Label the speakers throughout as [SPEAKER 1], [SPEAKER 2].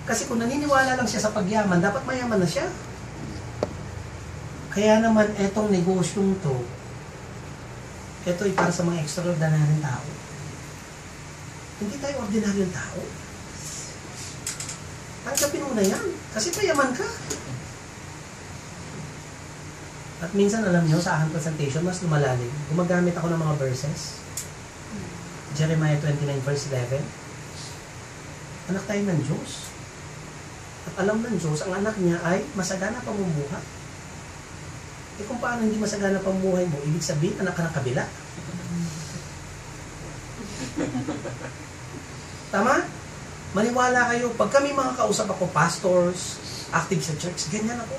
[SPEAKER 1] Kasi kung naniniwala lang siya sa pagyaman, dapat mayaman na siya. Kaya naman, etong negosyong to, ito ay para sa mga extraordinaryong tao. Hindi tayo ordinaryong tao. Tanggapin mo na yan. Kasi payaman ka. At minsan, alam nyo, sa aking presentation, mas lumalalim. Gumagamit ako ng mga verses. Jeremiah 29 verse 11. Anak tayo ng Diyos. At alam ng Diyos, ang anak niya ay masagana pamumuhay. Eh kung paano hindi masagana pamumuhay mo, ibig sabihin, anak ka ng kabila. Tama? Maniwala kayo, pag kami mga kausap ako, pastors, active sa church, ganyan ako.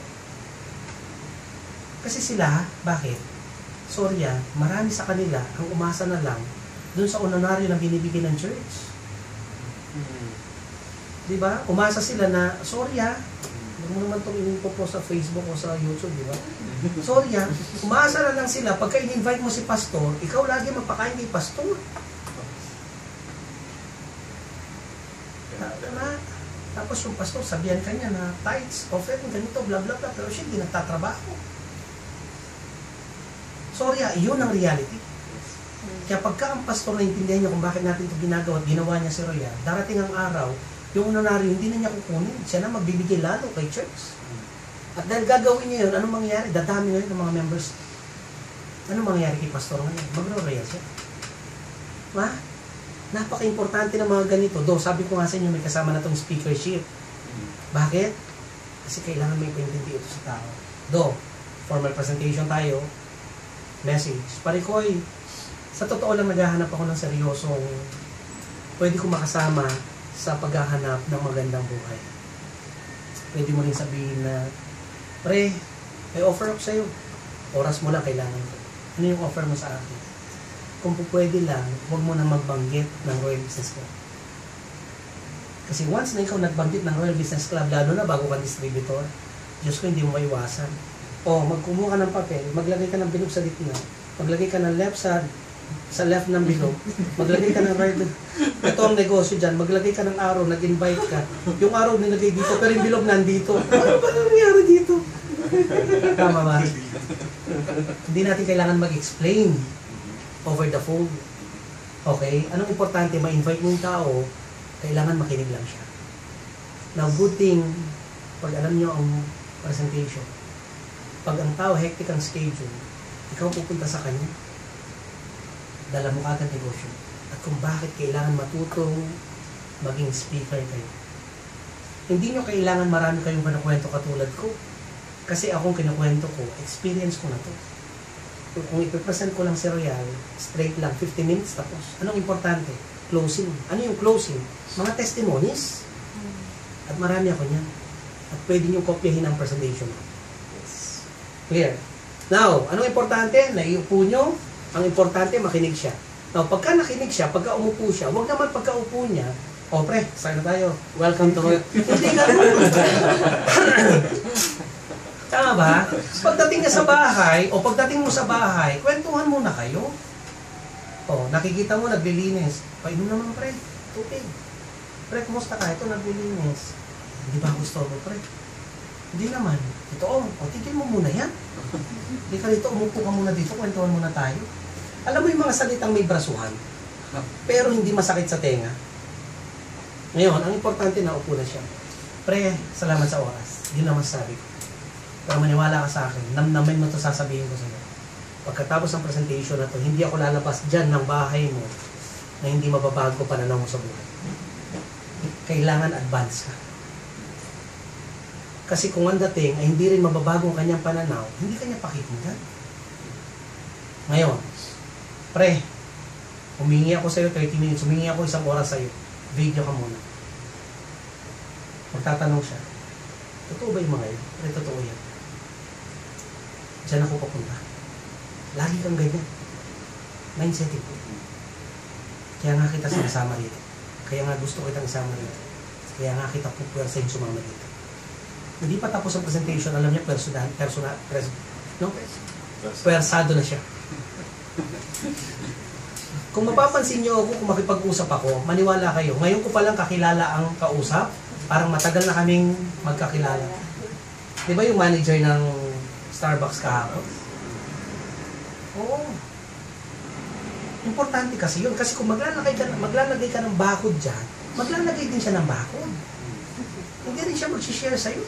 [SPEAKER 1] Kasi sila, bakit? Sorry marami sa kanila ang umasa na lang dun sa honoraryo na binibigay ng church. Diba? Umasa sila na, sorry huwag mo naman itong inipopost sa Facebook o sa YouTube, diba? Sorry umasa na lang sila, pagka in-invite mo si pastor, ikaw lagi magpakain kay pastor. Tapos yung pastor, sabihan ka niya na tithes, offering, ganito, bla bla bla, pero siya hindi nagtatrabaho. Sorry iyon ang reality. Kaya pagka ang pastor naintindihan niya kung bakit natin ito ginagawa at ginawa niya si Roya, darating ang araw, yung honoraryo hindi na niya kukunin. Siya na magbibigay lalo kay church. At dahil gagawin niya yun, anong mangyayari? Dadami ngayon ng mga members. Anong mangyayari kay pastor ngayon? Magro-royal siya. Napaka-importante ng mga ganito. Sabi ko nga sa inyo, may kasama na itong speakership. Bakit? Kasi kailangan may paintindi ito sa tao. Formal presentation tayo, message. Parikoy, sa totoo lang naghahanap ako ng seryosong pwede ko makasama sa paghahanap ng magandang buhay. Pwede mo rin sabihin na, pre, may offer ako sa'yo. Oras mo lang kailangan ko. Ano yung offer mo sa akin? Kung pwede lang, huwag mo na magbanggit ng Royal Business Club. Kasi once na ikaw nagbanggit ng Royal Business Club, lalo na bago ka distributor, Diyos ko, hindi mo maiwasan. Magkumuha ka ng papel, maglagay ka ng bilog sa gitna, maglagay ka ng left side, sa left ng bilog, maglagay ka ng right. Ito ang negosyo dyan, maglagay ka ng araw, nag-invite ka. Yung araw nilagay dito, pero yung bilog nandito. Ano ba nangyari dito? Tama ba? Hindi natin kailangan mag-explain over the phone. Okay? Anong importante, ma-invite mo yung tao, kailangan makinig lang siya. Now, good thing, pag alam nyo ang presentation, pag ang tao, hectic ang schedule, ikaw pupunta sa kanya, dala mo agad negosyo. At kung bakit kailangan matutong maging speaker kayo. Hindi nyo kailangan marami kayong kinukwento katulad ko. Kasi akong kinukwento ko, experience ko na to. Kung ipipresent ko lang si Royal, straight lang, 50 minutes tapos. Anong importante? Closing. Ano yung closing? Mga testimonies. At marami ako niyan. At pwede nyo kopyahin ang presentation. Yes. Clear? Now, anong importante? Naiupo nyo. Ang importante, makinig siya. Now, pagka nakinig siya, pagka umupo siya, huwag naman pagka upo niya, pre, saan na tayo? Welcome to Royal. Hindi ganun. Tama ba? Pagdating ka sa bahay, o pagdating mo sa bahay, kwentuhan muna kayo. Nakikita mo, naglilinis. Painom naman, pre. Tubig. Pre, kumusta ka? Ito, naglilinis. Hindi ba gusto mo, pre? Hindi naman. Ito, tigil mo muna yan. Hindi ka dito, umupo ka muna dito, kwentuhan muna tayo. Alam mo yung mga salitang may brasuhan, pero hindi masakit sa tenga. Ngayon, ang importante na upo na siya. Pre, salamat sa oras. Yun naman sabi ko. Pero maniwala ka sa akin, namnamin mo ito sasabihin ko sa iyo. Pagkatapos ng presentation na ito, hindi ako lalabas dyan ng bahay mo na hindi mababago pananaw mo sa buhay. Kailangan advance ka. Kasi kung ang dating ay hindi rin mababago ang kanyang pananaw, hindi kanya pakikinggan. Ngayon, pre, humingi ako sa iyo 30 minutes, humingi ako 1 oras sa iyo. Video ka muna. Magtatanong siya, totoo ba yung mga yun? Pre, totoo yan. Diyan ako papunta. Lagi kang ganyan. Mindset ko. Kaya nga kita sinasama rito. Kaya nga gusto kitang isama rito. Kaya nga kita pupwersa yung sumama dito. Hindi pa tapos ang presentation, alam niya, pwersado na siya. Kung mapapansin niyo ako, kung makipag-usap ako, maniwala kayo, ngayon ko palang kakilala ang kausap, Parang matagal na kaming magkakilala. Di ba yung manager ng Starbucks kahapon? Oo. Importante kasi yun. Kasi kung maglalagay ka ng bakod dyan, maglalagay din siya ng bakod. Hindi rin siya mag-share sa'yo.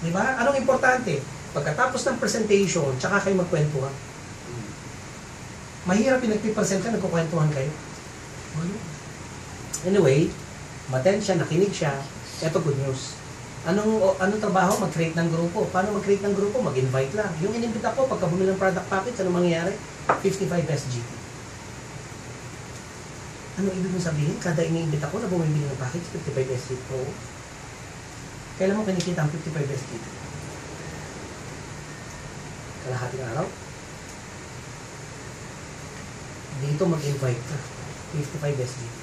[SPEAKER 1] Di ba? Anong importante? Pagkatapos ng presentation, tsaka kayo magkwentuhan. Mahirap yung nagpipresent ka, nagkukwentuhan kayo. Anyway, maten siya, nakinig siya. Ito good news. Anong trabaho? Mag-create ng grupo. Paano mag-create ng grupo? Mag-invite lang. Yung inimbita ko, pagka bumili ng product package, anong mangyayari? 55 SGT. Anong ibig mong sabihin? Kada iniimbita ko na bumibili ng package, 55 SGT. Oo. Kailan mo kinikita ang 55 SGT? Kalahating araw? Dito mag-invite ka. 55 SGT.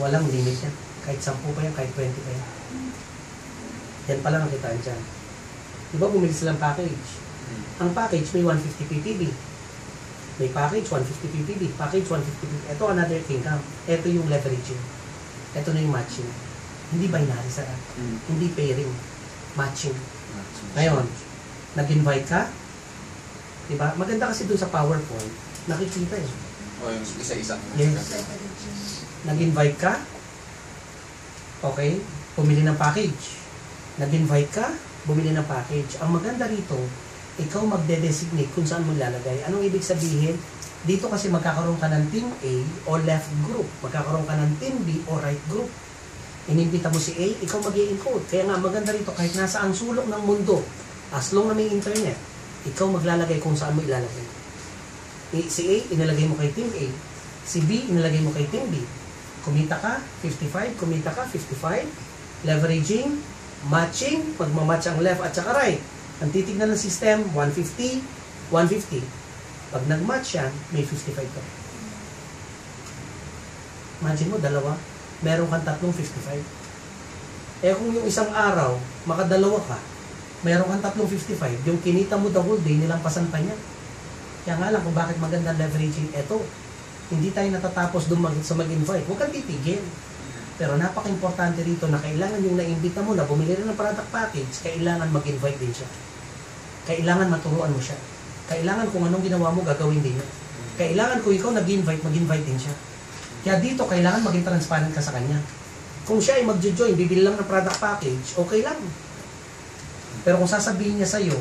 [SPEAKER 1] Walang limit yan. Kahit 10 pa yan, kahit 20 pa yan. Yan pala ang kitaan dyan. Diba bumili silang package? Ang package may 150 ppb. May package 150 ppb. Package 150 ppb. Ito another income. Ito yung leveraging. Ito na yung matching. Hindi binary sa hindi pairing. Matching. Ngayon, nag-invite ka? Diba? Maganda kasi dun sa PowerPoint. Nakikita eh.
[SPEAKER 2] O yung isa-isa.
[SPEAKER 1] Yes. Nag-invite ka? Okay. Pumili ng package. Nag-invite ka? Bumili ng package. Ang maganda rito, ikaw magde-designate kung saan mo lalagay. Anong ibig sabihin? Dito kasi magkakaroon ka ng Team A o left group. Magkakaroon ka ng Team B o right group. Inimbita mo si A, ikaw mag-i-encode. Kaya nga maganda rito, kahit nasa ang sulok ng mundo, as long na may internet, ikaw maglalagay kung saan mo ilalagay. Si A, inalagay mo kay Team A. Si B, inalagay mo kay Team B. Kumita ka, 55. Kumita ka, 55. Leveraging, matching, magmamatch ang left at saka right. Ang titignan ng system, 150, 150. Pag nag-match yan, may 55 ka. Imagine mo, dalawa. Meron kang tatlong 55. Eh kung yung isang araw, makadalawa ka, meron kang tatlong 55, yung kinita mo the whole day, nilampasan pa niya. Kaya nga lang kung bakit magandang leveraging, eto, hindi tayo natatapos sa mag-invite. Huwag kang titigil. Pero napaka-importante rito na kailangan yung naimbita mo na bumili rin ng product package, kailangan mag-invite din siya. Kailangan maturuan mo siya. Kailangan kung anong ginawa mo, gagawin din niya. Kailangan kung ikaw nag-invite, mag-invite din siya. Kaya dito, kailangan maging transparent ka sa kanya. Kung siya ay mag-join, bibili lang ng product package, okay lang. Pero kung sasabihin niya sa'yo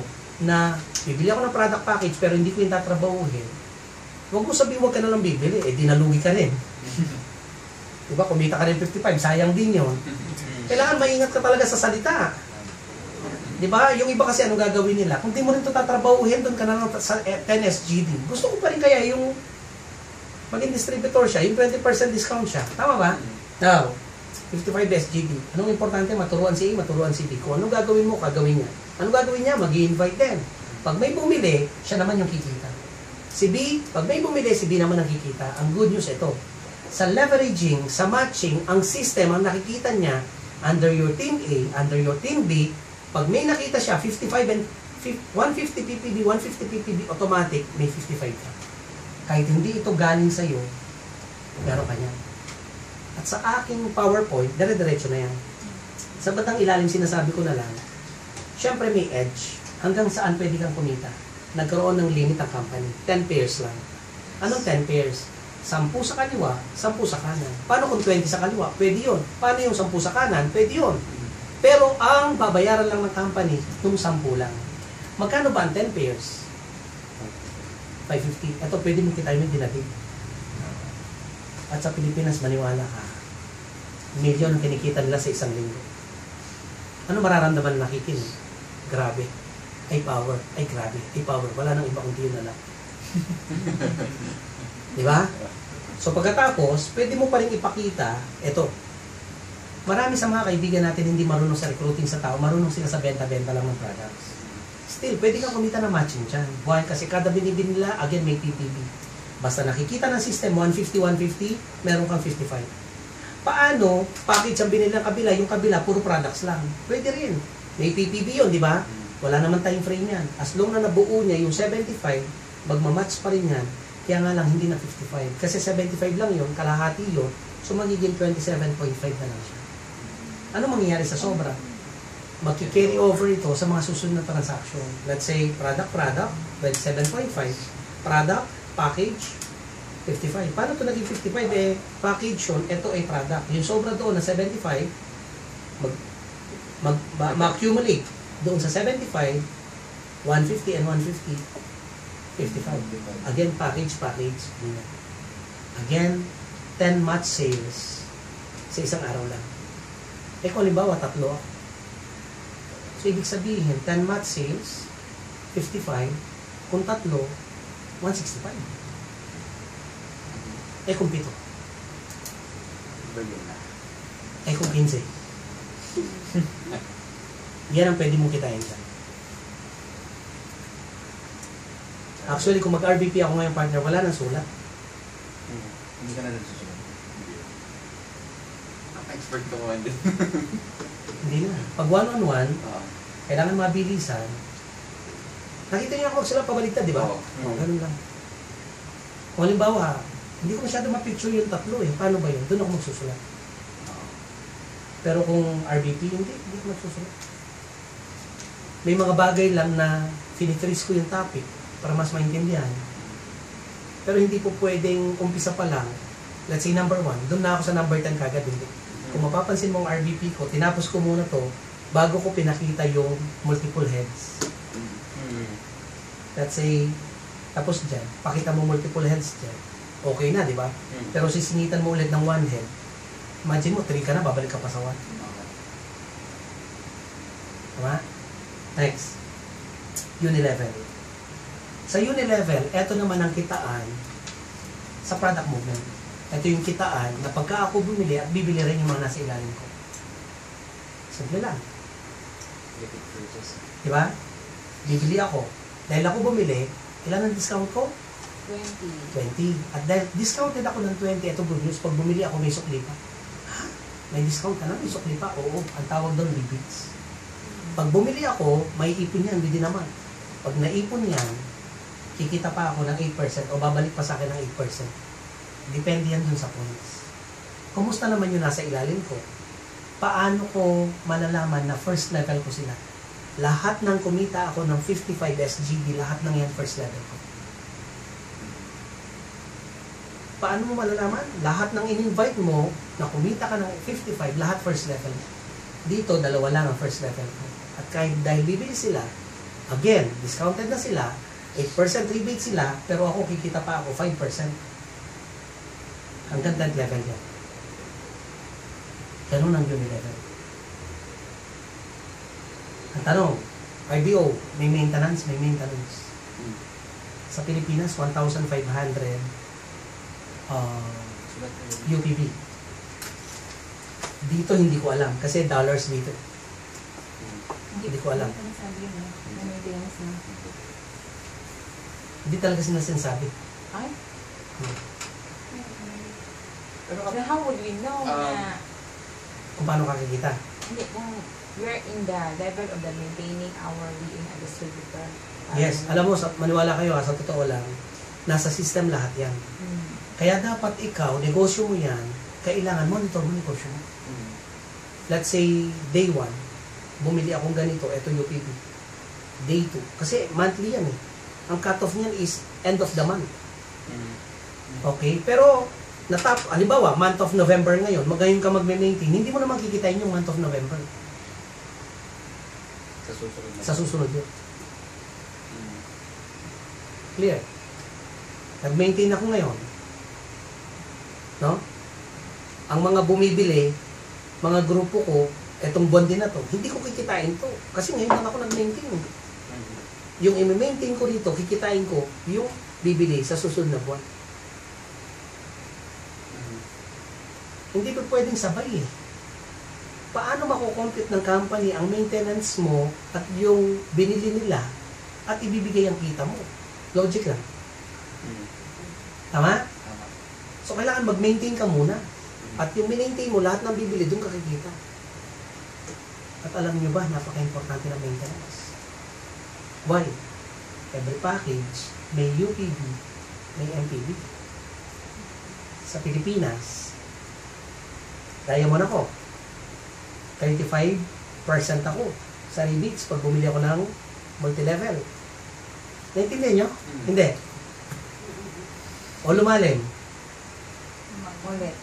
[SPEAKER 1] na bibili ako ng product package pero hindi ko yung tatrabahuhin, huwag mo sabihin huwag ka na lang bibili, eh dinalugi ka rin. Diba, kumita ka rin 55, sayang din yun. Kailangan maingat ka talaga sa salita. Diba, yung iba kasi anong gagawin nila? Kung di mo rin ito tatrabahuhin, doon ka na lang sa 10 SGD. Gusto ko pa rin kaya yung maging distributor siya, yung 20% discount siya. Tama ba? Now, 55 SGD. Anong importante? Maturuan si A, maturuan si B. Kung anong gagawin mo, kagawin niya. Anong gagawin niya? Mag-i-invite din. Pag may bumili, siya naman yung kikita. Si B, pag may bumili, si B naman ang kikita. Ang good news ito. Sa leveraging, sa matching, ang system, ang nakikita niya, under your team A, under your team B, pag may nakita siya, 55 and 150 ppb, 150 ppb, automatic, may 55 ka. Kahit hindi ito galing sa'yo, meron ka niyan. At sa aking PowerPoint, dire-diretso na yan. Sa batang ilalim, sinasabi ko na lang, syempre may edge. Hanggang saan pwede kang kumita? Nagkaroon ng limit ang company. 10 pairs lang. Anong 10 pairs? 10 sa kaliwa, 10 sa kanan. Paano kung 20 sa kaliwa? Pwede yun. Paano yung 10 sa kanan? Pwede yun. Pero ang babayaran lang ng company, yung 10 lang. Magkano ba ang 10 pairs? 550. Ito, pwede mo kita yung dinating. At sa Pilipinas, maniwala ka, milyon ang kinikita nila sa isang linggo. Ano mararamdaman na nakikinig? Grabe. Ay power. Ay grabe. Ay power. Wala nang iba kundi yun na lang. Di ba? So pagkatapos, pwede mo pa rin ipakita, eto, marami sa mga kaibigan natin hindi marunong sa recruiting sa tao, marunong sila sa benta-benta lang ng products. Still, pwede kang kumita ng matching dyan. Buhay kasi kada binibin nila, again, may PPB. Basta nakikita ng system, 150, meron kang 55. Paano, package ang binili ng kabila, yung kabila, puro products lang. Pwede rin. May PPB yun, di ba? Wala naman time frame yan. As long na nabuo niya yung 75, magmamatch pa rin yan. Kaya nga lang, hindi na 55. Kasi 75 lang yun, kalahati yun. So, magiging 27.5 na lang siya. Ano mangyayari sa sobra? Mag-carry over ito sa mga susunod na transaction. Let's say, product, 27.5. Product, package, 55. Paano ito naging 55? Eh, package yun, ito ay product. Yung sobra doon na 75, ma-accumulate doon sa 75, 150 and 150, 55. Again, package. Again, 10 match sales sa isang araw lang. Eh kung halimbawa, 3 ako. So, ibig sabihin, 10 match sales, 55, kung 3, 165. Eh kung 7. Eh kung 15. Yan ang pwede mong kitain dyan. Actually, kung mag-RBP ako ngayon, partner, wala nang sulat.
[SPEAKER 2] Hindi ka na nagsusunod. Ang expert ko mo din.
[SPEAKER 1] Hindi na. Pag one-on-one, kailangan mabilisan. Nakita niyo ako sila pabaliktad, di ba? Ganun lang. Kung halimbawa, hindi ko masyado mapicture yung 3 eh. Paano ba yun? Doon ako magsusulat. Pero kung RBP, hindi ko magsusulat. May mga bagay lang na finitris ko yung topic para mas maintindihan. Pero hindi po pwedeng umpisa pa lang. Let's say number 1, doon na ako sa number 10 kagad. Hindi. Kung mapapansin mo ang RBP ko, tinapos ko muna to bago ko pinakita yung multiple heads. Let's say, tapos dyan, pakita mo multiple heads dyan. Okay na, di ba? Pero sisingitan mo ulit ng 1 head. Imagine mo, 3 ka na, babalik ka pa sa 1. Tama? Next. Unilevel. Sa Unilevel, eto naman ang kitaan sa product movement. Ito yung kitaan na pagka ako bumili at bibili rin yung mga nasa ilalim ko. Simple lang. Diba? Bibili ako. Dahil ako bumili, ilan ang discount ko? 20. At dahil discounted ako ng 20, ito good news, pag bumili ako may sukli pa. Ha? May discount ka na? May sukli pa? Oo. Ang tawag doon, rebates. Pag bumili ako, may ipon yan, hindi naman. Pag naipon yan, kikita pa ako ng 8% o babalik pa sa akin ng 8%. Depende yan dun sa points. Kumusta naman yung nasa ilalim ko? Paano ko malalaman na first level ko sila? Lahat ng kumita ako ng 55 SGD, lahat ng yan first level ko. Paano mo malalaman? Lahat ng in-invite mo na kumita ka ng 55, lahat first level. Dito, 2 lang ang first level ko. At kahit dahil bibili sila, again, discounted na sila, 8% rebate sila, pero ako kikita pa ako 5%. Hanggang 10th level yan. Ganun ang Unilevel. Ang tanong, IBO, may maintenance? May maintenance. Sa Pilipinas, 1,500 UPB. Dito hindi ko alam, kasi dollars dito. Hindi ko alam. Hindi talaga sinasabi.
[SPEAKER 3] Ay? Pero how would we know na
[SPEAKER 1] kung paano kakikita?
[SPEAKER 3] hindi, kung we're in the level of the maintaining our being a distributor?
[SPEAKER 1] Yes, alam mo, maniwala kayo sa totoo lang, nasa system lahat yan. Kaya dapat ikaw, negosyo mo yan, kailangan monitor mo negosyo mo. Let's say, day 1, bumili akong ganito, ito UPB. Day 2, kasi monthly yan eh. Ang cut-off niyan is end of the month. Okay? Pero, halimbawa, month of November ngayon, magayon ka magme-maintain, hindi mo na makikitain yung month of November. Sa susunod yun. Clear? Nag-maintain ako ngayon. No? Ang mga bumibili, mga grupo ko, etong buwan din na to, hindi ko kikitain to. Kasi ngayon lang ako nag-maintain. Yung i-maintain ko rito, kikitain ko yung bibili sa susunod na buwan. Hindi ko pwedeng sabay eh. Paano makukompute ng company ang maintenance mo at yung binili nila at ibibigay ang kita mo? Logic lang. Tama? So, kailangan mag-maintain ka muna. At yung maintain mo, lahat ng bibili, doon ka kikita. At alam nyo ba, napaka-importante ng maintenance. Why? Every package, may UPB, may MPB. Sa Pilipinas, Diamond ako. 35% ako sa rebates pag bumili ako ng multi-level. Naintindihan nyo? Hindi. O lumalim.
[SPEAKER 3] Ulit.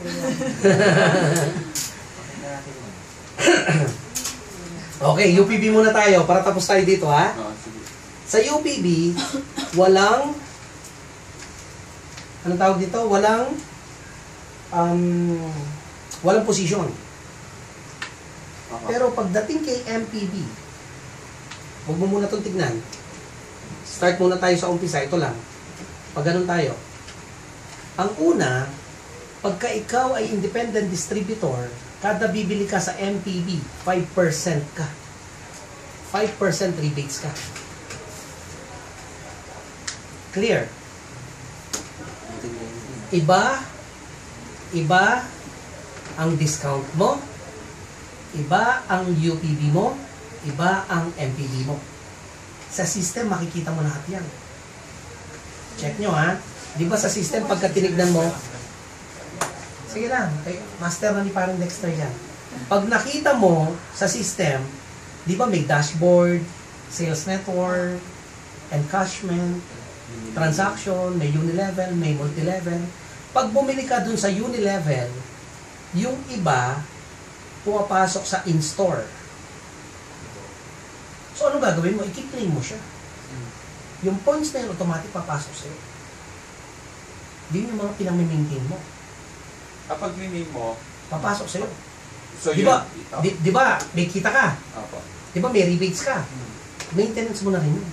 [SPEAKER 1] Okay, UPB muna tayo para tapos tayo dito, ha?
[SPEAKER 2] Sige.
[SPEAKER 1] Sa UPB, walang anong tawag dito? Walang posisyon. Pero pagdating kay MPB, huwag mo muna itong tignan. Start muna tayo sa umpisa. Ito lang. Pag ganun tayo. Ang una, pagka ikaw ay independent distributor, kada bibili ka sa MPB, 5% ka. 5% rebates ka. Clear? Iba ang discount mo, iba ang UPB mo, iba ang MPB mo. Sa system, makikita mo lahat yan. Check nyo, ha? Di ba sa system, pagka tinignan mo, sige lang, master na ni parang Dexter yan. Pag nakita mo sa system, di ba may dashboard, sales network, encashment, transaction, may unilevel, may multilevel. Pag bumili ka dun sa unilevel, yung iba, pumapasok sa in-store. So, ano gagawin mo? I-claim mo siya. Yung points na yun, automatic papasok sa'yo. Yun yung mga pinang-maintain mo.
[SPEAKER 2] Kapag miname mo,
[SPEAKER 1] Papasok sa'yo.
[SPEAKER 2] so
[SPEAKER 1] Di
[SPEAKER 2] yun,
[SPEAKER 1] ba, di ba, may kita ka?
[SPEAKER 2] Opo.
[SPEAKER 1] Di ba, may rebates ka? Maintenance mo na rin yun.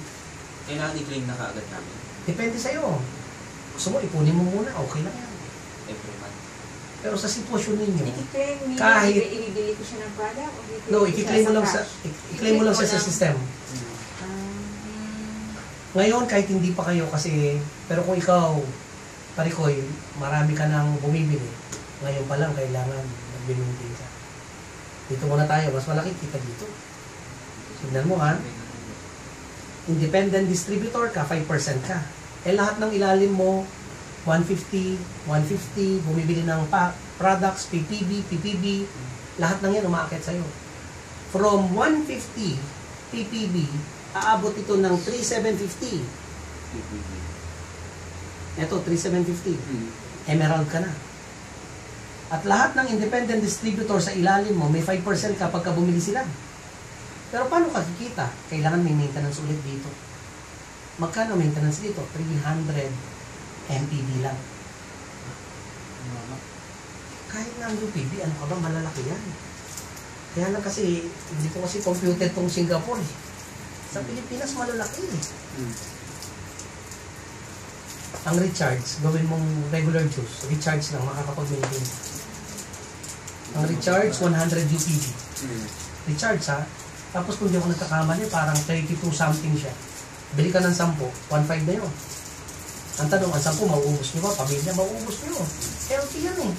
[SPEAKER 4] Kailangan i-claim na kaagad namin
[SPEAKER 1] Depende sa'yo. Gusto mo, ipunin mo muna, okay lang yan.
[SPEAKER 4] every month.
[SPEAKER 1] Pero sa sitwasyon ninyo,
[SPEAKER 3] I-claim niya,
[SPEAKER 1] Kahit-
[SPEAKER 3] ibibili ko siya ng product o i-claim
[SPEAKER 1] no,
[SPEAKER 3] ko
[SPEAKER 1] i-claim
[SPEAKER 3] siya
[SPEAKER 1] mo lang sa,
[SPEAKER 3] cash?
[SPEAKER 1] i-claim mo lang siya sa system. Ngayon, kahit hindi pa kayo kasi, pero kung ikaw, Parikoy, marami ka nang bumibili, ngayon pa lang kailangan mag-maintain ka. Dito muna tayo, mas malaki kita dito. Tignan mo, ha? Independent distributor ka, 5% ka. Eh lahat ng ilalim mo, 150, bumibili ng products, PPB, lahat ng yan umaakit sa'yo. From 150 PPB, aabot ito ng 3,750. Ito, 3,750. Emerald ka na. At lahat ng independent distributor sa ilalim mo, may 5% ka pagka bumili sila. Pero paano kakikita? Kailangan may maintenance ulit dito. Magkano maintenance dito? 300 MPB lang. Kahit na ang UPB, ano ka ba? Malalaki yan. Kaya lang kasi, hindi ko kasi computed tong Singapore eh. Sa Pilipinas, malalaki eh. Ang recharge, gawin mong regular juice. Recharge lang, makakapag-maintain. Ang recharge, 100 UPB. Recharge ha. Tapos kung di ako nagkakamali, parang 32 something siya. Bili ka ng 10, 1.5 na yun. Ang tanong, ang 10, mauubos nyo ba? Pamilya, mauubos nyo. Healthy yan eh.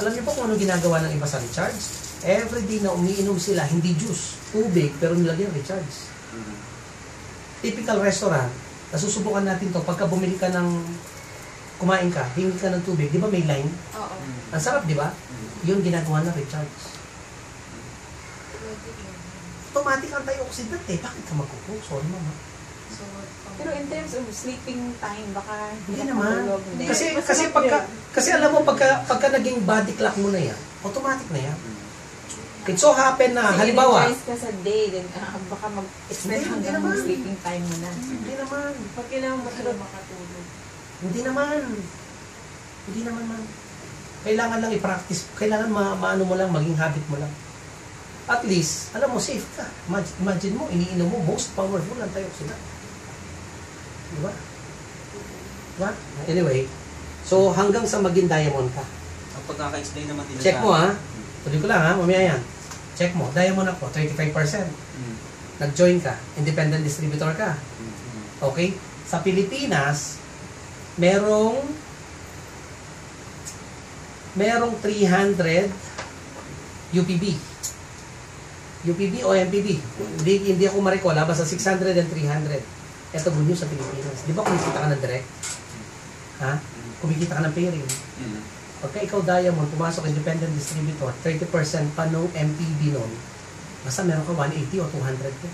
[SPEAKER 1] Alam niyo po kung ano ginagawa ng iba sa recharge? Everyday na umiinom sila, hindi juice, tubig, pero nilagyan recharge. Typical restaurant, nasusubukan natin to pagka bumili ka ng kumain ka, hingi ka ng tubig, di ba may line?
[SPEAKER 3] Oo.
[SPEAKER 1] Ang sarap, di ba? Yun ginagawa na recharge. Automatic antioxidant eh. Bakit ka magkukuha? Sorry mama.
[SPEAKER 3] Pero in terms of sleeping time, baka
[SPEAKER 1] Hindi naman.
[SPEAKER 3] nakatulog, hindi.
[SPEAKER 1] Kasi alam mo, pagka naging body clock mo na yan, automatic na yan. It so happen na,
[SPEAKER 3] Kasi
[SPEAKER 1] halimbawa,
[SPEAKER 3] in-advise ka sa day, then baka mag-extend
[SPEAKER 1] Hindi
[SPEAKER 3] hanggang
[SPEAKER 1] naman.
[SPEAKER 3] sleeping time mo na.
[SPEAKER 1] hindi naman.
[SPEAKER 3] Pag kailangan mo talaga makatulog.
[SPEAKER 1] Hindi naman. Hindi naman man. Kailangan lang i-practice. Kailangan maano mo lang, maging habit mo lang. At least, alam mo, safe ka. Imagine mo, iniinom mo, most powerful antioxidant. Diba? Diba? Anyway, so hanggang sa maging diamond ka.
[SPEAKER 4] Ang pagkaka-explain naman nila
[SPEAKER 1] Check mo ha. Tuloy ko lang ha, mamaya yan. Check mo, diamond ako, 35%. Nag-join ka, independent distributor ka. Okay? Sa Pilipinas, merong 300 UPB. UPB o MPB. Hindi ako ma-recall, basta 600 and 300. Ito good news sa Pilipinas. Di ba kumikita ka ng direct? Ha? Kumikita ka ng pairing. Pagka ikaw diamond, pumasok independent distributor, 30% pa nung MPB nun, basta meron ka 180 o 200 po.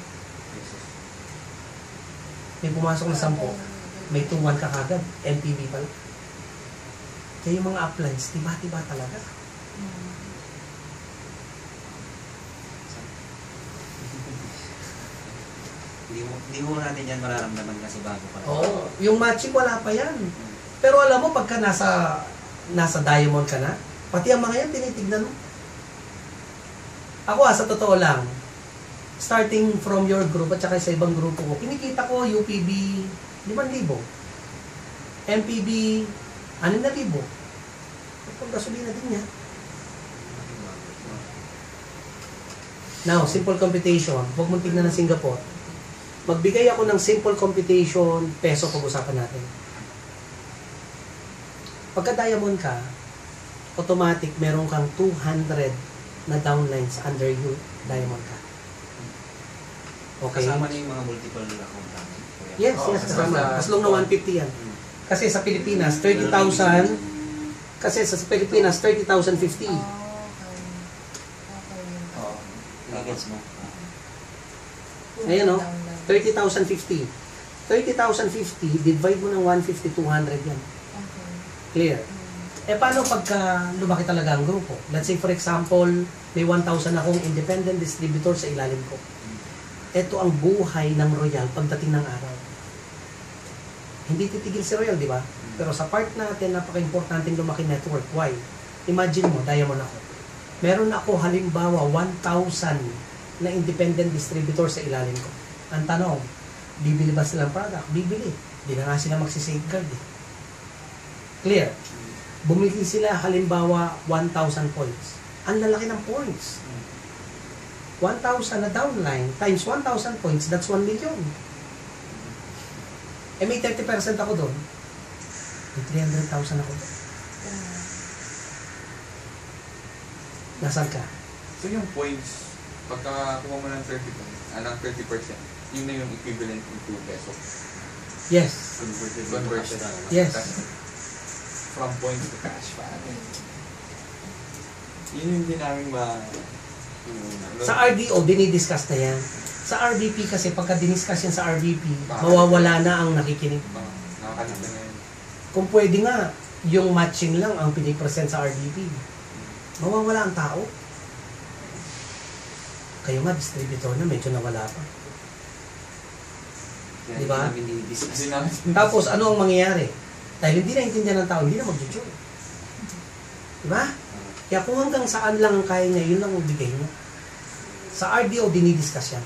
[SPEAKER 1] May pumasok na 10, may 2-1 ka kagad, MPB pala. Kaya yung mga uplines, tiba-tiba talaga.
[SPEAKER 4] Hindi mo natin yan mararamdaman kasi bago pa.
[SPEAKER 1] Oo, yung matching wala pa yan. Pero alam mo, pagka nasa diamond ka na, pati ang mga yan, tinitignan mo. Ako sa totoo lang, starting from your group at saka sa ibang grupo ko, kinikita ko UPB 5,000. MPB 6,000. Pag gasolina din yan. Now, simple computation. Huwag mong tignan ng Singapore. Magbigay ako ng simple computation, peso pag-usapan natin. Pagka diamond ka, automatic meron kang 200 na downlines under you, diamond ka. Okay?
[SPEAKER 4] Kasama na yung mga multiple account namin.
[SPEAKER 1] Yes, kasama. As long na 150 yan. Kasi sa Pilipinas, 30,000. Kasi sa Pilipinas, 30,050.
[SPEAKER 3] Okay.
[SPEAKER 4] Nagets mo.
[SPEAKER 1] Ayan o, 30,050. 30,050, divide mo ng 150, 200 yan.
[SPEAKER 3] Okay.
[SPEAKER 1] Clear? Eh, paano pagka lumaki talaga ang grupo? Let's say, for example, may 1,000 akong independent distributor sa ilalim ko. Ito ang buhay ng Royal pagdating ng araw. Hindi titigil si Royal, di ba? Pero sa part natin, napaka-importanting lumaki network. Why? Imagine mo, diamond ako. Meron ako halimbawa 1,000 na independent distributor sa ilalim ko. Ang tanong, bibili ba silang product? Bibili. Hindi na nga sila magsisafeguard eh. Clear? Bumili sila halimbawa 1,000 points. Ang lalaki ng points. 1,000 na downline times 1,000 points, that's 1 million. Eh may 30% ako doon. May 300,000 ako doon. Nasaan ka?
[SPEAKER 2] So yung points, pagka kuha mo ng 30%, yun na yung equivalent in 2 pesos.
[SPEAKER 1] Yes.
[SPEAKER 2] Conversion.
[SPEAKER 1] Yes.
[SPEAKER 2] From points to cash. Yun yung hindi namin
[SPEAKER 1] Sa RDO, dinidiscuss na yan. Sa RVP kasi, pagka diniscuss yan sa RVP, mawawala na ang nakikinig.
[SPEAKER 2] Nakakalimutan na yun.
[SPEAKER 1] Kung pwede nga, yung matching lang ang pinipresent sa RVP. Mawawala ang tao. Kayo nga, distributor na, medyo nawala pa. Diba?
[SPEAKER 2] Hindi namin
[SPEAKER 1] Tapos, ano ang mangyayari? Dahil hindi naintindihan ng tao, hindi na mag-join. Diba? Kaya kung hanggang saan lang ang kaya niya, yun lang ang bigay niya. Sa RDO, dinidiscuss yan.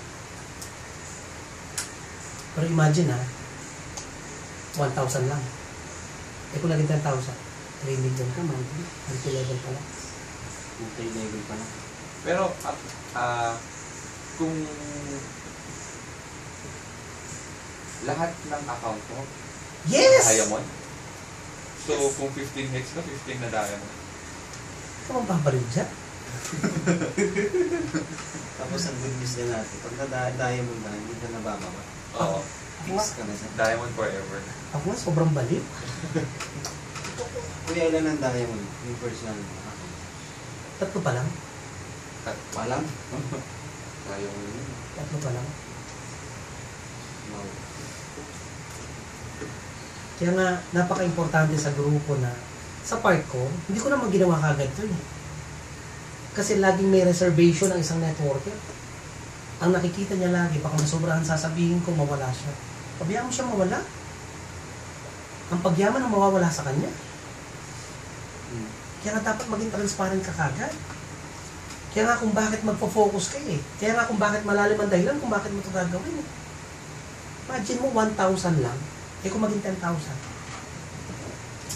[SPEAKER 1] Pero imagine ha, 1,000 lang. Eh kung naging 10,000, 3 million ka, multi-level pa lang.
[SPEAKER 4] Multi-level pa lang.
[SPEAKER 2] Pero, kung lahat ng account mo,
[SPEAKER 1] Yes!
[SPEAKER 2] diamond. So, kung 15 hits ka, 15 na diamond.
[SPEAKER 1] Ikaw ang babaliw dyan.
[SPEAKER 4] Tapos ang good news din natin, pag na-diamond na, hindi ka nabababa.
[SPEAKER 2] Oo.
[SPEAKER 4] Fix ka na sa
[SPEAKER 2] Diamond forever.
[SPEAKER 1] Ako nga, sobrang baliw.
[SPEAKER 4] Kuya, ilan ang diamond? Yung personal mo.
[SPEAKER 1] 3 pa lang.
[SPEAKER 4] Walang?
[SPEAKER 2] Ayaw mo yun.
[SPEAKER 1] 3 pa lang.
[SPEAKER 4] Wow.
[SPEAKER 1] Kaya nga, napaka-importante sa grupo na sa part ko, hindi ko naman ginawa kagad to eh. Kasi laging may reservation ang isang networker. Ang nakikita niya lagi, baka masobrahan sasabihin ko, mawala siya. Pabayaan mo siya mawala. Ang pagyaman ang mawawala sa kanya. Kaya nga dapat maging transparent ka kagad. Kaya nga kung bakit magpo-focus ka eh. Kaya nga kung bakit malalim ang dahilan, kung bakit mo ito gagawin eh. Imagine mo, 1,000 lang. Eh kung maging 10,000.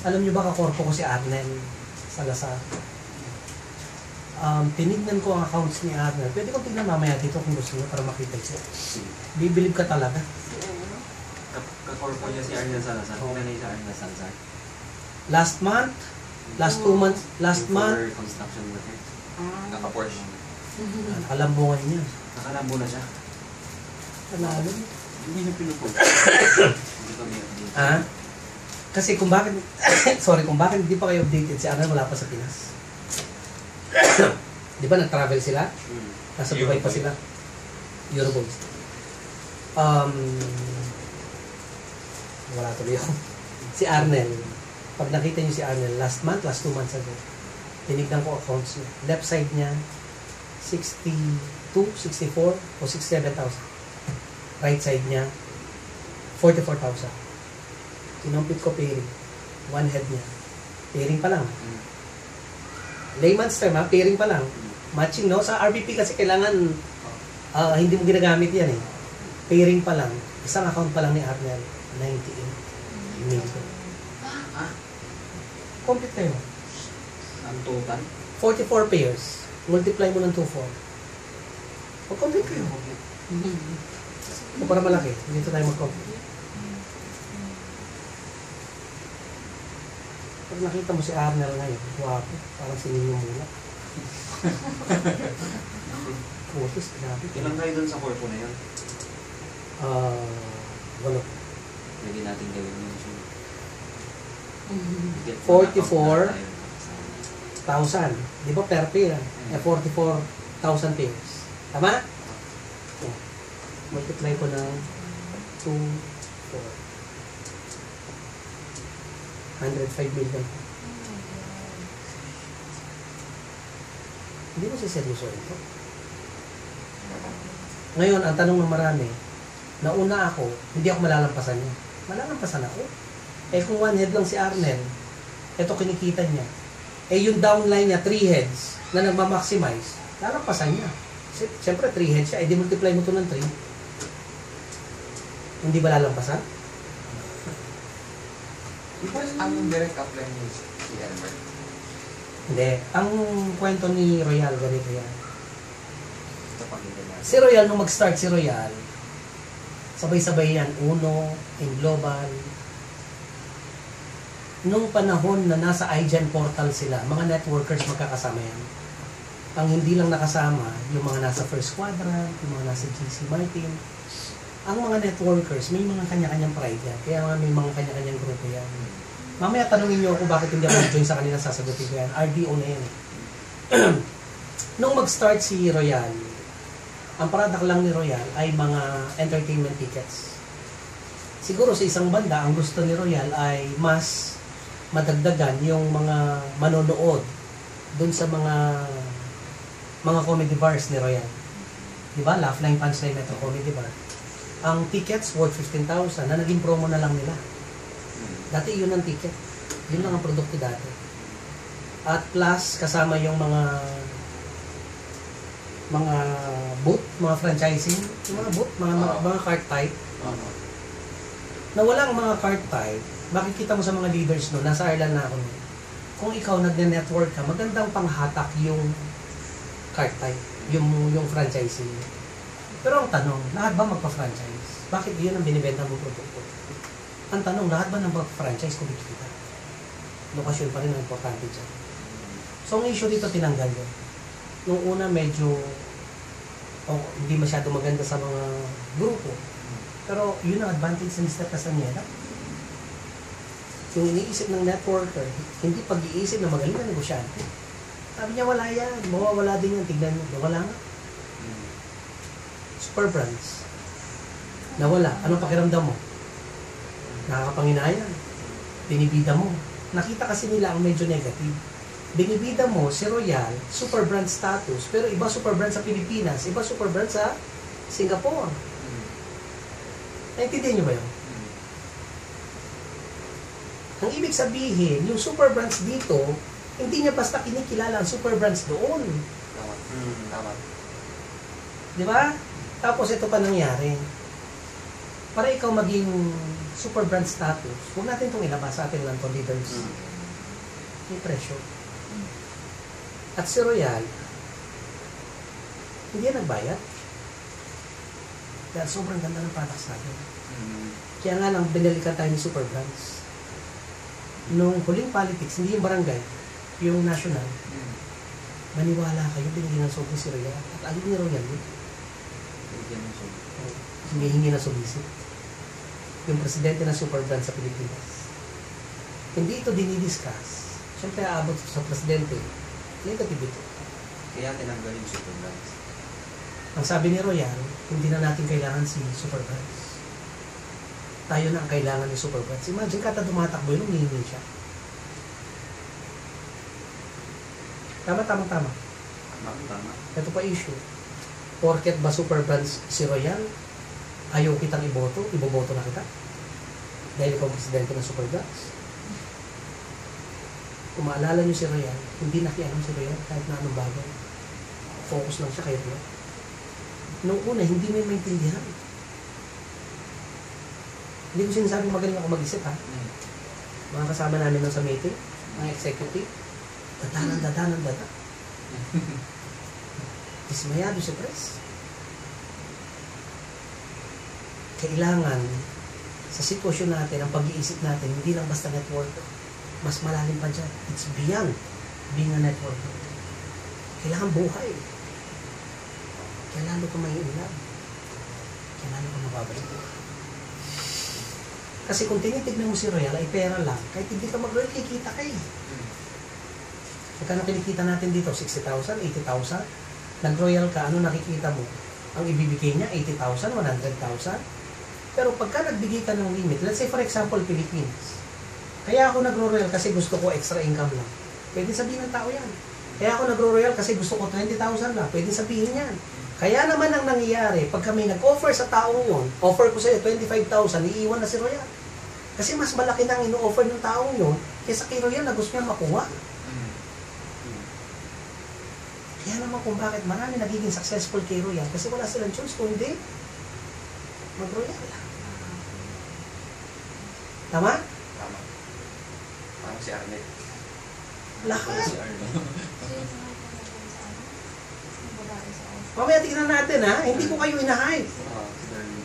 [SPEAKER 1] Alam niyo ba kakorpo ko si Arnel Salazar? Tinignan ko ang accounts ni Arnel. Pwede kong tignan mamaya dito kung gusto niyo para makita siya. Bibilib ka talaga.
[SPEAKER 4] Kakorpo niya si Arnel Salazar. Kung nanay si Arnel Salazar.
[SPEAKER 1] Last month, last 2 months, last month,
[SPEAKER 4] Construction worker.
[SPEAKER 2] Naka-Porsche.
[SPEAKER 1] nakalambungan niya.
[SPEAKER 4] Nakalambo na siya.
[SPEAKER 1] Panalo.
[SPEAKER 4] Hindi niya pinupost. Hindi kami update.
[SPEAKER 1] Ha? Kasi kung bakit, sorry, kung bakit hindi pa kayo updated, si Arnel wala pa sa Pinas. Di ba nag-travel sila? Nasa Dubai pa sila. Euroboys. Wala tuloy ako. Si Arnel, pag nakita niyo si Arnel, last 2 months ago, tinignan ko accounts niya. Left side niya, 62, 64, o 67,000. Right side niya, 44,000. Kinumpit ko pairing. One head niya. Pairing pa lang. Layman's term, pairing pa lang. Matching, no? Sa RBP kasi kailangan hindi mo ginagamit yan eh. Pairing pa lang. Isang account pa lang ni Arnel, 98 million. Complete kayo.
[SPEAKER 4] Ang total?
[SPEAKER 1] 44 pairs. Multiply mo ng 2,4. Mag-complete kayo. O para malaki. Dito tayo mag-complete. Pag nakita mo si Arnel ngayon, wapo. Parang sinino mula. Photos, grabe.
[SPEAKER 4] Ilan kayo dun sa corpo na yun?
[SPEAKER 1] Walo.
[SPEAKER 4] Pwede natin gawin yun.
[SPEAKER 1] 44,000. Di ba per pair? 44,000 pairs. Tama? Oh. Multiply ko ng 2, 4. 105 million. Hindi mo siseryoso ito. Ngayon, ang tanong ng marami, nauna ako, hindi ako malalampasan niya. Malalampasan ako. Eh kung one head lang si Arnel, ito kinikita niya. Eh yung downline niya, 3 heads, na nagmamaximize, lalampasan niya. Siyempre 3 heads siya, eh di multiply mo ito ng 3. Hindi ba lalampasan?
[SPEAKER 2] Ang direct apply niyo si Elmer.
[SPEAKER 1] Hindi. Ang kwento ni Royal, ganito yan.
[SPEAKER 4] Ito pakita natin.
[SPEAKER 1] Si Royal, nung mag-start si Royal, sabay-sabay yan, Uno, in Global. Nung panahon na nasa iGen portal sila, mga networkers magkakasama yan. Ang hindi lang nakasama, yung mga nasa First Quadrant, yung mga nasa GC Martin. Ang mga networkers, may mga kanya-kanyang pride yan. Kaya may mga kanya-kanyang grupo yan. Mamaya tanungin nyo ako bakit hindi ako join sa kanila, sasagutin ko yan. RDO na yan. Nung mag-start si Royal, ang product lang ni Royal ay mga entertainment tickets. Siguro sa isang banda, ang gusto ni Royal ay mas madagdagan yung mga manonood dun sa mga comedy bars ni Royal. Diba? Laugh Line, Punchline, Metro Comedy Bar. Ang tickets worth 15,000 na naging promo na lang nila. Dati yun ang ticket. Yun lang ang produkto dati. At plus, kasama yung mga booth, mga franchising, yung mga booth, mga cart type. Na walang mga cart type, makikita mo sa mga leaders no, nasa Ireland na ako. Kung ikaw nagne-network ka, magandang panghatak yung cart type, yung franchising. Pero ang tanong, lahat ba magpa-franchise? Bakit yun ang binibenta mong produkto? Ang tanong, lahat ba ng mag-franchise kumikita? Lokasyon pa rin ang importante dyan. So, ang issue dito, tinanggal yun. Nung una, medyo hindi masyado maganda sa mga grupo. Pero yun ang advantage sa Mr. Castañeda. Yung iniisip ng networker, hindi pag-iisip na magaling na negosyante. Sabi niya, wala yan. Mawawala din yan. Tignan mo. Wala nga. Super brands. Nawala. Anong pakiramdam mo? Nakakapanginaya. Binibida mo. Nakita kasi nila ang medyo negative. Binibida mo si Royal, super brand status, pero iba super brand sa Pilipinas, iba super brand sa Singapore. Naintindihan niyo ba yun? Ang ibig sabihin, yung super brands dito, hindi niya basta kinikilala ang super brands doon.
[SPEAKER 2] Tama.
[SPEAKER 1] Di ba? Tapos ito pa nangyari. Para ikaw maging super brand status, huwag natin itong ilabas sa ating lang leaders. May presyo. At si Royal, hindi yan nagbayad. Dahil sobrang ganda ng products natin. Kaya nga lang, binalikan tayo ni super brands. Nung huling politics, hindi yung barangay, yung national, maniwala kayo, binigyan ng sobrang si Royal. At ayaw ni Royal yun. Humihingi na solicit. Yung presidente ng super brand sa Pilipinas. hindi ito dinidiscuss. Siyempre, aabot sa presidente. Negative ito.
[SPEAKER 4] Kaya tinanggal yung supervise.
[SPEAKER 1] Ang sabi ni Royal, hindi na natin kailangan si supervise. Tayo na ang kailangan ni supervise. Imagine kada tumatakbo yun, humihingi siya. Tama.
[SPEAKER 4] Tama.
[SPEAKER 1] Ito pa issue. Porket ba supervise si Royal, ayaw kitang iboto na kita. Dahil ikaw ang presidente ng supervise. Kung maalala niyo si Royal, hindi nakialam si Royal kahit na anong bagay. Focus lang siya kay Royal. Noong una, hindi may maintindihan. Hindi ko sinasabing magaling ako mag-isip, ha? Mga kasama namin nung sa meeting, mga executive, dadanan. Dismayado si Pres. Kailangan, sa sitwasyon natin, ang pag-iisip natin, hindi lang basta network. Mas malalim pa dyan. It's beyond being a network. Kailangan buhay. Kailangan ka may inlove. Kailangan ka mababalik. Kasi kung tinitignan mo si Royal, ay pera lang. Kahit hindi ka mag-royal, kikita ka eh. Magkano kinikita natin dito? 60,000, 80,000? Nag-royal ka, ano nakikita mo? Ang ibibigay niya, 80,000, 100,000? Pero pagka nagbigay ka ng limit, let's say for example, Philippines. Kaya ako nagro-royal kasi gusto ko extra income lang. Pwede sabihin ng tao yan. Kaya ako nagro-royal kasi gusto ko 20,000 lang. Pwede sabihin yan. Kaya naman ang nangyayari, pag kami nag-offer sa taong yun, offer ko sa'yo 25,000, iiwan na si Royal. Kasi mas malaki na ang ino-offer ng taong yun kaysa kay Royal na gusto niya makuha. Kaya naman kung bakit marami nagiging successful kay Royal kasi wala silang choice kung hindi mag-Royal. Tama?
[SPEAKER 2] Tama. Parang si Arnett.
[SPEAKER 1] Lahat.
[SPEAKER 4] Si Arnold.
[SPEAKER 1] Mamaya tingnan natin ha, hindi ko kayo inahay.
[SPEAKER 2] Si Darlene.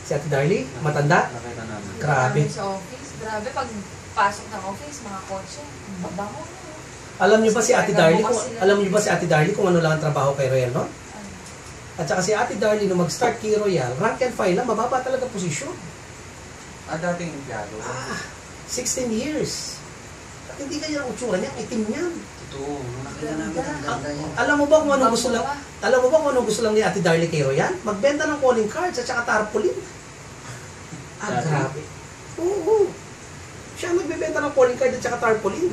[SPEAKER 1] Si Ate Darlie, matanda.
[SPEAKER 4] Nakita namin.
[SPEAKER 1] Grabe.
[SPEAKER 3] Sa office. Grabe, pag pasok ng office, mga kotse, babango.
[SPEAKER 1] Alam niyo ba si Ate Darlie kung ano lang ang trabaho kay Royal, no? At saka si Ate Darlie nung mag-start kay Royal, rank and file lang, mababa talaga posisyon.
[SPEAKER 2] Dating empleyado.
[SPEAKER 1] 16 years. At hindi kaya ang utsura niya, itim niyan.
[SPEAKER 4] Totoo. Nakita namin ang ganda niya.
[SPEAKER 1] Alam mo ba kung anong gusto lang ni Ate Darlie kay Royal? Magbenta ng calling cards at saka tarpaulin. Grabe. Oo. Siya magbebenta ng calling card at saka tarpaulin.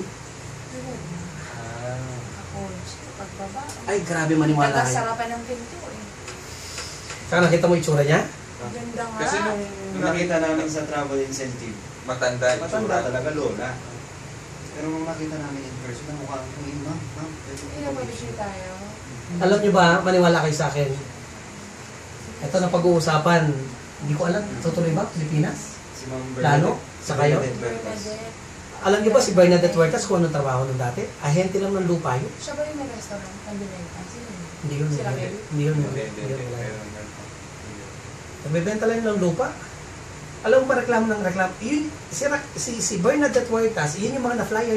[SPEAKER 3] Kotse, pagbaba.
[SPEAKER 1] Ay, grabe maniwala kayo.
[SPEAKER 3] Nagasarapan ng pinto eh.
[SPEAKER 1] Saka nakita mo itsura niya?
[SPEAKER 3] Ganda nga.
[SPEAKER 2] Kasi nung
[SPEAKER 4] Nakita namin sa travel incentive.
[SPEAKER 2] matanda,
[SPEAKER 4] Matanda talaga, lola. Pero nung nakita namin in person, ang mukha ko, ma'am.
[SPEAKER 3] Pinapabisyo tayo.
[SPEAKER 1] Alam niyo ba, maniwala kayo sa akin. Ito na pag-uusapan. Hindi ko alam, tutuloy ba? Pilipinas?
[SPEAKER 4] Si Ma'am
[SPEAKER 1] Lalo? Sa kayo?
[SPEAKER 3] Bernadette.
[SPEAKER 1] Alam niyo ba si Bernadette Huertas kung anong trabaho nung dati? Ahente lang ng lupa yun.
[SPEAKER 3] Siya ba yung may restaurant? Pambinenta? Sino yun?
[SPEAKER 1] Hindi yun.
[SPEAKER 3] Sila Mel?
[SPEAKER 1] Hindi yun. Nagbebenta lang ng lupa. Alam mo ba reklamo ng reklamo? Yun, si Bernadette Huertas, yun yung mga na-flyer